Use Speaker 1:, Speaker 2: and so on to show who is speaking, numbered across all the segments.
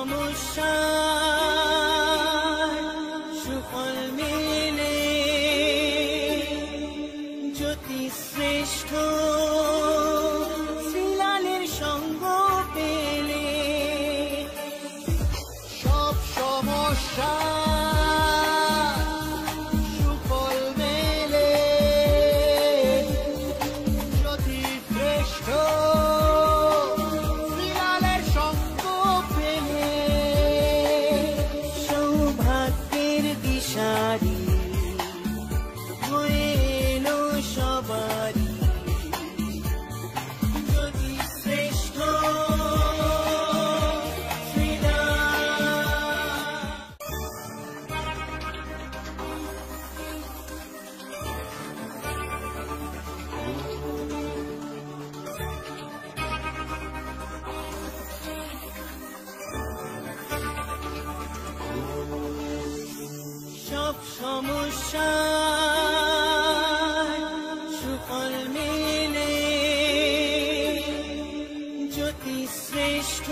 Speaker 1: সমস্যা সুফল মেলে জ্যোতি শ্রেষ্ঠ শ্রীলালের সঙ্গ পেলে সব সমস্যা সুফল মেলে জ্যোতি শ্রেষ্ঠ শ্রীলালের সঙ্গ পেলে সৌভাগ্যের দিশারি হয়ে এলো সবারই জ্যোতি শ্রেষ্ঠ সব সমস্যা সুফল মেলে জ্যোতি শ্রেষ্ঠ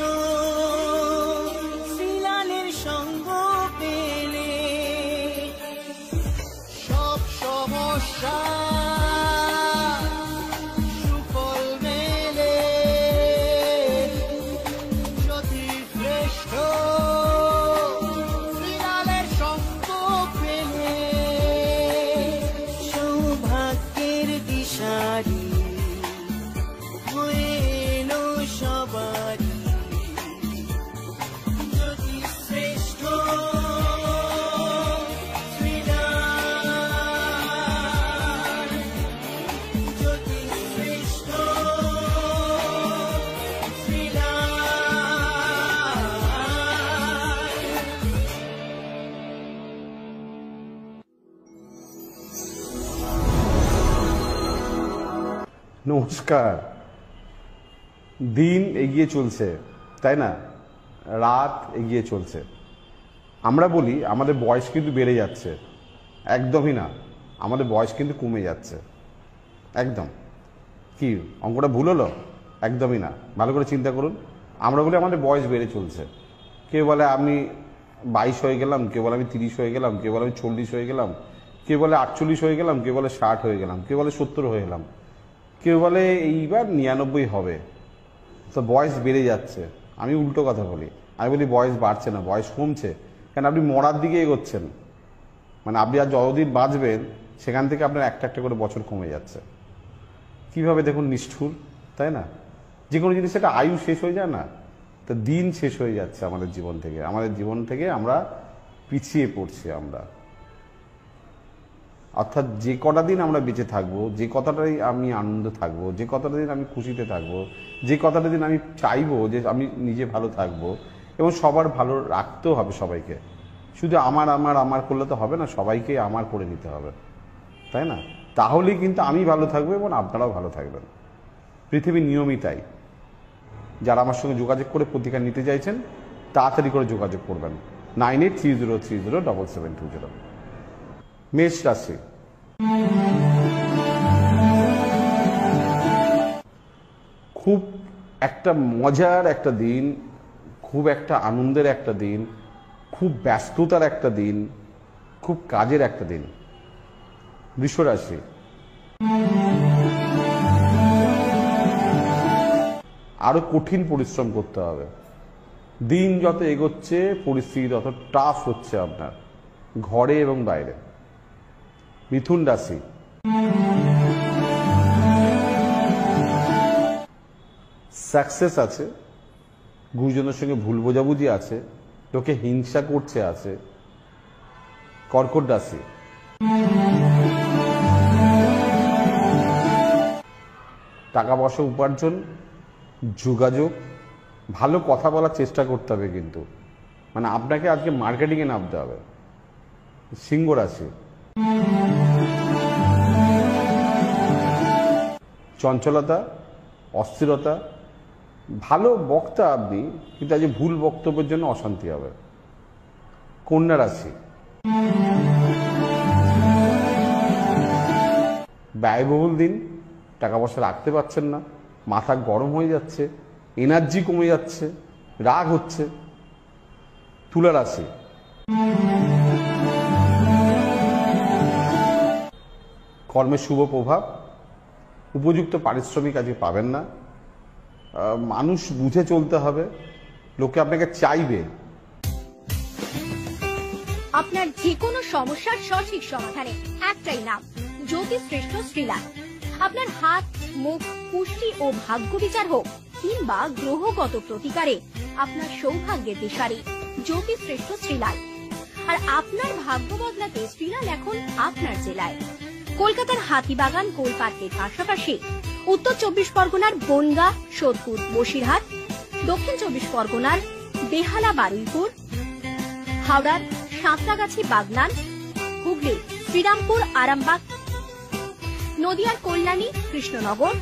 Speaker 1: শ্রীলালের সঙ্গ পেলে সব সমস্যা সুফল মেলে জ্যোতি শ্রেষ্ঠ শ্রীলালের সঙ্গ পেলে সৌভাগ্যের দিশারি হয়ে এলো সবারই জ্যোতি শ্রেষ্ঠ শ্রীলাল জ্যোতি শ্রেষ্ঠ
Speaker 2: নমস্কার। দিন এগিয়ে চলছে, তাই না? রাত এগিয়ে চলছে। আমরা বলি আমাদের বয়স কিন্তু বেড়ে যাচ্ছে। একদমই না, আমাদের বয়স কিন্তু কমে যাচ্ছে। একদম। কি অঙ্কটা ভুল হলো? একদমই না, ভালো করে চিন্তা করুন। আমরা বলি আমাদের বয়স বেড়ে চলছে। কেউ বলে আমি 22 হয়ে গেলাম, কেউ বলে আমি 30 হয়ে গেলাম, কেউ বলে আমি 40 হয়ে গেলাম, কেউ বলে 48 হয়ে গেলাম, কেউ বলে 60 হয়ে গেলাম, কেউ বলে 70 হয়ে গেলাম, কেউ বলে এইবার 99 হবে। তো বয়স বেড়ে যাচ্ছে। আমি উল্টো কথা বলি, আমি বলি বয়স বাড়ছে না, বয়স কমছে। কেন? আপনি মরার দিকে এগোচ্ছেন। মানে আপনি আর যতদিন বাঁচবেন সেখান থেকে আপনার একটা একটা করে বছর কমে যাচ্ছে। কিভাবে দেখুন নিষ্ঠুর, তাই না? যে কোনো জিনিস একটা আয়ু শেষ হয়ে যায় না, তো দিন শেষ হয়ে যাচ্ছে আমাদের জীবন থেকে। আমাদের জীবন থেকে আমরা পিছিয়ে পড়ছি। আমরা অর্থাৎ যে কটা দিন আমরা বেঁচে থাকবো, যে কতটাই আমি আনন্দ থাকবো, যে কতটা দিন আমি খুশিতে থাকবো, যে কতটা দিন আমি চাইবো যে আমি নিজে ভালো থাকবো এবং সবার ভালো রাখতেও হবে সবাইকে। শুধু আমার আমার আমার করলে তো হবে না, সবাইকে আমার করে নিতে হবে, তাই না? তাহলেই কিন্তু আমি ভালো থাকবো এবং আপনারাও ভালো থাকবেন। পৃথিবীর নিয়মই তাই। যারা আমার সঙ্গে যোগাযোগ করে প্রতিকার নিতে চাইছেন তাড়াতাড়ি করে যোগাযোগ করবেন 9830307720। মেষ রাশি। খুব একটা মজার একটা দিন, খুব একটা আনন্দের একটা দিন, খুব ব্যস্ততার একটা দিন, খুব কাজের একটা দিন। বৃষ রাশি। আরো কঠিন পরিশ্রম করতে হবে। দিন যত এগোচ্ছে পরিস্থিতি তত টাফ হচ্ছে আপনার, ঘরে এবং বাইরে। মিথুন রাশি। সাকসেস আছে, গুরুজনের সঙ্গে ভুল বোঝাবুঝি আছে, লোকে হিংসা করছে আছে। কর্কট রাশি। টাকা পয়সা উপার্জন, যোগাযোগ, ভালো কথা বলার চেষ্টা করতে হবে, কিন্তু মানে আপনাকে আজকে মার্কেটিংয়ে নামতে হবে। সিংহ রাশি। চঞ্চলতা, অস্থিরতা, ভালো বক্তা আপনি, কিন্তু আজ ভুল বক্তব্যের জন্য অশান্তি হবে। কন্যা রাশি। ব্যয়বহুল দিন, টাকা পয়সা রাখতে পারছেন না, মাথা গরম হয়ে যাচ্ছে, এনার্জি কমে যাচ্ছে, রাগ হচ্ছে। তুলা রাশি, কর্মের শুভ প্রভাব, উপযুক্ত পারিশ্রমিক আজকে পাবেন না, মানুষ বুঝে চলতে হবে, লোকে আপনাকে চাইবে।
Speaker 3: আপনার যে কোনো সমস্যার সঠিক সমাধানে একটাই নাম, জ্যোতিষশ্রেষ্ঠ শ্রীলাল। আপনার হাত, মুখ, পুষ্টি ও ভাগ্য বিচার হোক কিংবা গ্রহগত প্রতিকারে আপনার সৌভাগ্যের দিশারি জ্যোতিষশ্রেষ্ঠ শ্রীলাল। আর আপনার ভাগ্য বদলাতে শ্রীলাল এখন আপনার জেলায়। কলকাতার হাতিবাগান কোল পার্কের পাশাপাশি উত্তর 24 পরগনার বনগাঁ, সোদপুর, বসিরহাট, দক্ষিণ 24 পরগনার বেহালা, বারুইপুর, হাওড়ার সাঁতরাগাছি, বাগনান, হুগলির শ্রীরামপুর, আরামবাগ, নদিয়ার কল্যাণী, কৃষ্ণনগর,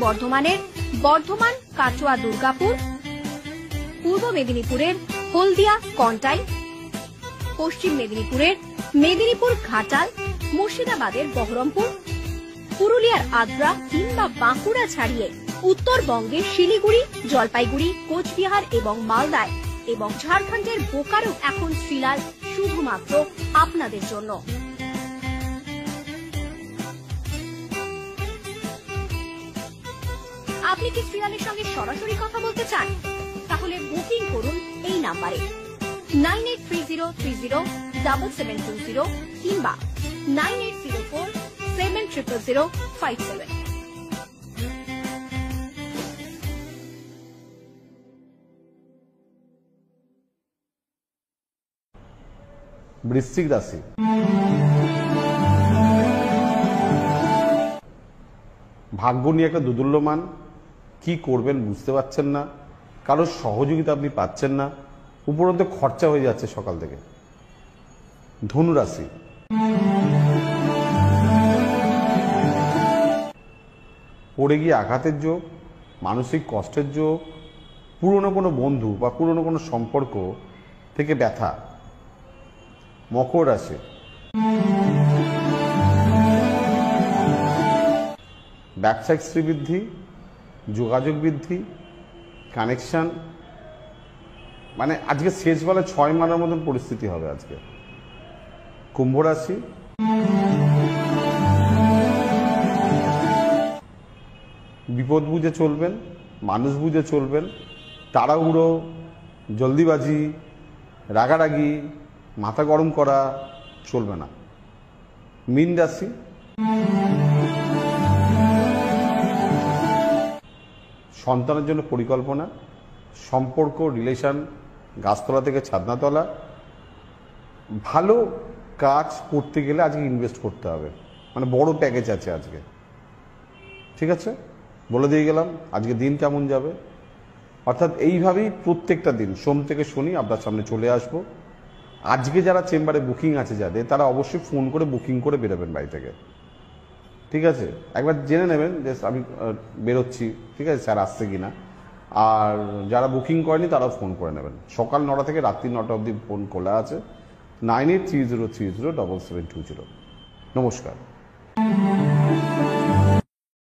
Speaker 3: বর্ধমানের বর্ধমান, কাটোয়া, দুর্গাপুর, পূর্ব মেদিনীপুরের হলদিয়া, কন্টাই, পশ্চিম মেদিনীপুরের মেদিনীপুর, ঘাটাল, মুর্শিদাবাদের বহরমপুর, পুরুলিয়ার আদ্রা কিংবা বাঁকুড়া ছাড়িয়ে উত্তরবঙ্গের শিলিগুড়ি, জলপাইগুড়ি, কোচবিহার এবং মালদায় এবং ঝাড়খণ্ডের বোকারো এখন শ্রীলাল শুধুমাত্র আপনাদের জন্য। আপনি কি শ্রীলালের সঙ্গে সরাসরি কথা বলতে চান? তাহলে বুকিং করুন এই নাম্বারে 9830307720 কিংবা 9804700057।
Speaker 2: বৃশ্চিক রাশি, ভাগ্য নিয়ে একটা দোদুল্যমান, কি করবেন বুঝতে পারছেন না, কারোর সহযোগিতা আপনি পাচ্ছেন না, উপরন্তু খরচা হয়ে যাচ্ছে সকাল থেকে। ধনু রাশি, পড়ে গিয়ে আঘাতের যোগ, মানসিক কষ্টের যোগ, পুরনো কোনো বন্ধু বা পুরনো কোনো সম্পর্ক থেকে ব্যথা। মকর রাশি, ব্যবসায়িক শ্রীবৃদ্ধি, যোগাযোগ বৃদ্ধি, কানেকশন, মানে আজকে শেষ বেলা 6 মারার মতন পরিস্থিতি হবে আজকে। কুম্ভ রাশি, বিপদ বুঝে চলবেন, মানুষ বুঝে চলবেন, তাড়াহুড়ো, জলদিবাজি, রাগারাগি, মাথা গরম করা চলবে না। মীন রাশি, সন্তানের জন্য পরিকল্পনা, সম্পর্ক, রিলেশন, গাছতলা থেকে ছাদনাতলা। ভালো কাজ করতে গেলে আজকে ইনভেস্ট করতে হবে, মানে বড় প্যাকেজ আছে আজকে। ঠিক আছে, বলে দিয়ে গেলাম আজকে দিন কেমন যাবে। অর্থাৎ এইভাবেই প্রত্যেকটা দিন সোম থেকে শনি আপনার সামনে চলে আসবো। আজকে যারা চেম্বারে বুকিং আছে যাদের, তারা অবশ্যই ফোন করে বুকিং করে বেরোবেন বাড়ি থেকে। ঠিক আছে, একবার জেনে নেবেন যে আমি বেরোচ্ছি, ঠিক আছে, স্যার আসছে কিনা। আর যারা বুকিং করেনি তারাও ফোন করে নেবেন। সকাল 9টা থেকে রাত্রি 9টা অবধি ফোন খোলা আছে। 9830307720। নমস্কার।